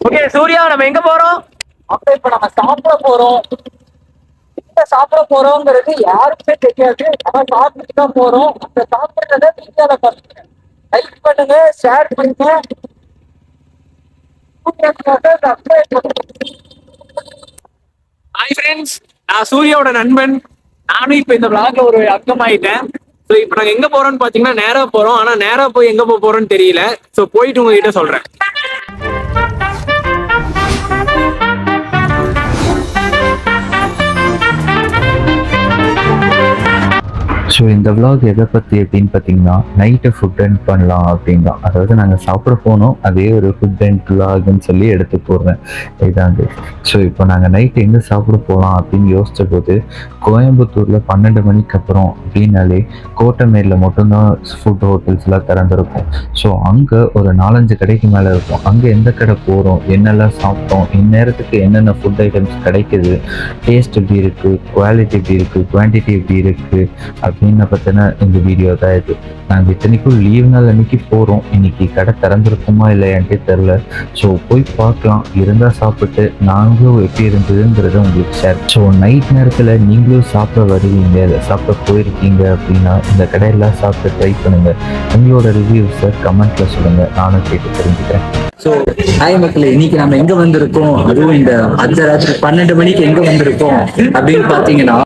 Okay Surya, நம்ம எங்க போறோம்? அப்ப இப்ப நம்ம சாப்பிட போறோம். எங்க சாப்பிட போறோம்ங்கிறது யாருக்குமே தெரியாது. நம்ம சாப்பிட்டு தான் போறோம். அந்த சாப்பிடுறத வீடியோல பாருங்க. லைக் பண்ணுங்க, ஷேர் பண்ணுங்க. ஹாய் ஃப்ரெண்ட்ஸ், நான் சூர்யாவோட நண்பன். நானும் இப்ப இந்த vlogல ஒரு அங்கமாயிட்டேன். ஸோ இப்போ நாங்க எங்க போறோம்னு பாத்தீங்கன்னா நேரா போறோம். ஆனா நேரா போய் எங்க போறோம்னு தெரியல. ஸோ போயிட்டு உங்ககிட்ட சொல்றேன். ஸோ இந்த vlog எதை பற்றி அப்படின்னு பார்த்தீங்கன்னா நைட்டு ஃபுட் அண்ட் பண்ணலாம் அப்படின்னு தான். அதாவது நாங்கள் சாப்பிட போனோம், அதே ஒரு ஃபுட் அண்ட் vlogன்னு சொல்லி எடுத்து போடுறேன் இதாங்க. ஸோ இப்போ நாங்கள் நைட்டு எங்கே சாப்பிட போகலாம் அப்படின்னு யோசித்த போது கோயம்புத்தூரில் 12 மணிக்கு அப்புறம் அப்படின்னாலே கோட்டமேரில் மட்டும்தான் ஃபுட் ஹோட்டல்ஸ்லாம் திறந்துருக்கும். ஸோ அங்கே ஒரு 4-5 கடைக்கு மேலே இருக்கும். அங்கே எந்த கடை போகிறோம், என்னெல்லாம் சாப்பிட்டோம், இந்நேரத்துக்கு என்னென்ன ஃபுட் ஐட்டம்ஸ் கிடைக்குது, டேஸ்ட் எப்படி இருக்குது, குவாலிட்டி எப்படி இருக்குது, குவான்டிட்டி எப்படி இருக்குது அப்படின்னு பத்தின இந்த வீடியோ தான் இது. நாங்கள் இத்தனைக்கும் லீவ் நாள் அன்னைக்கு போகிறோம். இன்னைக்கு கடை திறந்துருக்குமா இல்லையான்ட்டே தெரில. ஸோ போய் பார்க்கலாம். இருந்தால் சாப்பிட்டு நாங்களும் எப்படி இருந்ததுங்கிறத உங்களுக்கு ஷேர். ஸோ நைட் நேரத்தில் நீங்களும் சாப்பிட வருவீங்க, இல்லை சாப்பிட போயிருக்கீங்க அப்படின்னா இந்த கடையெல்லாம் சாப்பிட்டு ட்ரை பண்ணுங்க. உங்களோட ரிவ்யூஸை கமெண்ட்ல சொல்லுங்க, நானும் கேட்டு தெரிஞ்சுக்கிறேன். ஸோ ஹாய் மக்களே, இன்னைக்கு நம்ம எங்க வந்திருக்கோம், அதுவும் இந்த அர்த்தராத்திரி 12 மணிக்கு எங்க வந்திருக்கோம் அப்படின்னு பாத்தீங்கன்னா,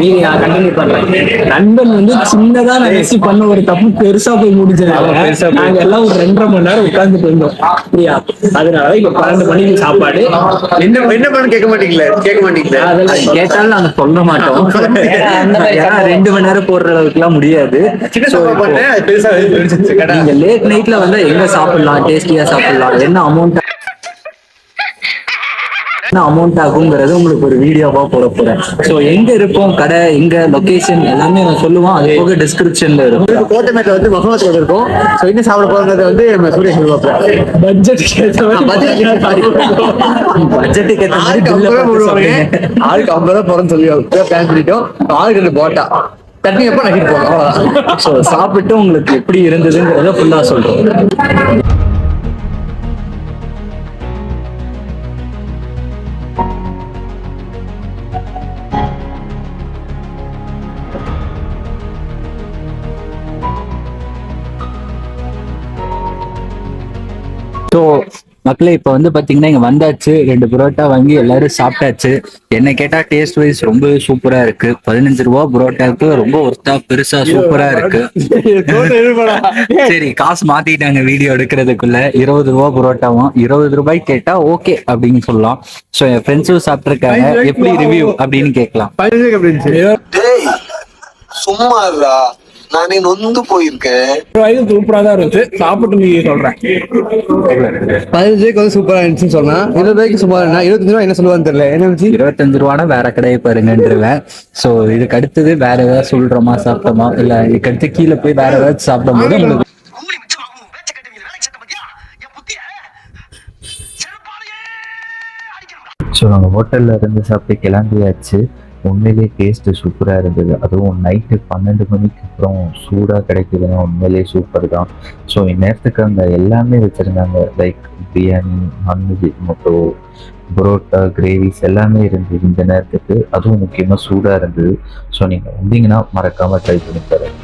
நீங்க கண்டினியூ பண்றேன். நண்பன் வந்து சின்னதா நினைச்சு பண்ண ஒரு தப்பு பெருசா போய் முடிஞ்சது. நாங்க எல்லாம் ஒரு 2.5 மணி நேரம் உட்கார்ந்துட்டு இருந்தோம். அப்படியா? அதனால இப்ப 12 மணிக்கு சாப்பாடு. என்ன பண்ணு கேட்க மாட்டீங்களா? அதெல்லாம் கேட்டாலும் நாங்க சொல்ல மாட்டோம். 2 மணி நேரம் போடுற அளவுக்கு எல்லாம் முடியாது. நீங்க லேட் நைட்ல வந்து எங்க சாப்பிடலாம், டேஸ்டியா சாப்பிடலாம், என்ன அமௌண்ட் ஆகுங்கிறது உங்களுக்கு ஒரு வீடியோவா போட போறேன். சோ எங்க இருக்கும் கடை, எங்க லொகேஷன் எல்லாமே நான் சொல்லுவோம். அது போக டிஸ்கிரிப்ஷன்ல இருக்கும். கோட்டமேட்ல வந்து மகமத்துல இருக்கும். சோ என்ன சாப்பிட போறதை வந்து சூரிய சொல்லுவாங்க. பட்ஜெட்டுக்கு ஏற்ற மாதிரி ஆளுக்கு 50 ரூபா போறேன்னு சொல்லி பிளான் பண்ணிட்டோம். ஆளுக்கு 2 போட்டா தண்ணி எப்ப நக்கிட்டு போறோம். அவ்வளவுதான். சோ சாப்பிட்டு உங்களுக்கு எப்படி இருந்ததுங்கிறத ஃபுல்லா சொல்றோம். ஸோ மக்களே, இப்போ வந்து பார்த்தீங்கன்னா இங்கே வந்தாச்சு. 2 புரோட்டா வாங்கி எல்லாரும் சாப்பிட்டாச்சு. என்ன கேட்டால் டேஸ்ட் வைஸ் ரொம்ப சூப்பராக இருக்கு. 15 ரூபா புரோட்டாவுக்கு ரொம்ப ஒர்த்தா, பெருசா சூப்பராக இருக்கு. சரி, காசு மாத்திட்டாங்க வீடியோ எடுக்கிறதுக்குள்ள. 20 ரூபா புரோட்டாவும் 20 ரூபாய் கேட்டா ஓகே அப்படின்னு சொல்லலாம். ஸோ என் ஃப்ரெண்ட்ஸும் சாப்பிட்ருக்காங்க. எப்படி ரிவ்யூ அப்படின்னு கேட்கலாம். சும்மா நானே நொந்து போயிருக்கேன். சூப்பரா தான் இருந்துச்சு. சாப்பிட்டு நீங்க சொல்றேன். 15 வந்து சூப்பரா இருந்துச்சுன்னு சொன்னா, 20 ரூபாய்க்கு சும்மா 25 ரூபா என்ன சொல்லுவான்னு தெரியல. என்ன 25 ரூபானா வேற கடையை பாருங்கன்றுவேன். சோ இதுக்கு அடுத்தது வேற ஏதாவது சொல்றோமா, சாப்பிட்டோமா, இல்ல இதுக்கு அடுத்து கீழே போய் வேற ஏதாவது சாப்பிடும் போது உங்களுக்கு ஸோ நாங்கள் ஹோட்டலில் இருந்து சாப்பிட்டு கிளம்பியாச்சு. உண்மையிலேயே டேஸ்ட்டு சூப்பராக இருந்தது. அதுவும் நைட்டு 12 மணிக்கு அப்புறம் சூடாக கிடைக்குதுன்னா உண்மையிலேயே சூப்பர் தான். ஸோ இந்நேரத்துக்கு அங்கே எல்லாமே வச்சுருந்தாங்க. லைக் பிரியாணி, நான்வெஜ், மொட்டோ, புரோட்டா, கிரேவிஸ் எல்லாமே இருந்தது இந்த நேரத்துக்கு. அதுவும் முக்கியமாக சூடாக இருந்தது. ஸோ நீங்கள் வந்தீங்கன்னா மறக்காமல் ட்ரை பண்ணி தரேன்.